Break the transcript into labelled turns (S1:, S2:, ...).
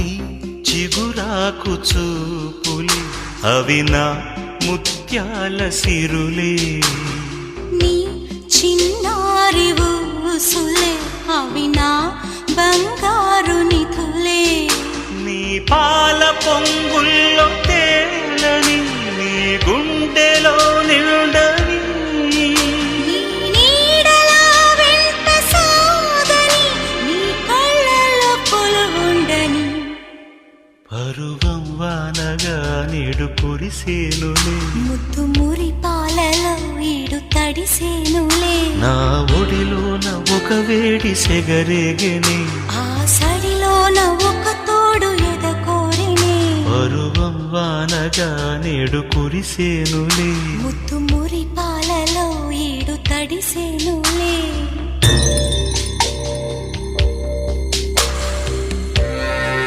S1: నీ చిగురాకు చూపులే అవి నా ముత్యాల సిరులే,
S2: నీ చిన్నారి ఊసులే అవి నా బంగారు నిధులే,
S1: నీ పాల పొంగుల్లో తేలని నీ గుండెలో నిండని,
S2: నీ నీడలా వెంట సాగని నీ కళ్ళలో కొలువుండని.
S1: పరువం వానగా నేడు కురిసేనులే,
S2: ముద్దు మురి పాలలో ఈడు తడిసేనులే,
S1: నా ఒడిలోన ఒక వేడి సెగరేగెనే,
S2: ఆ సడిలోన ఒక తోడు ఎదకోరినే.
S1: పరువం వానగా నేడు కురిసేనులే,
S2: ముద్దు మురి పాలలో ఈడు తడిసేనులే.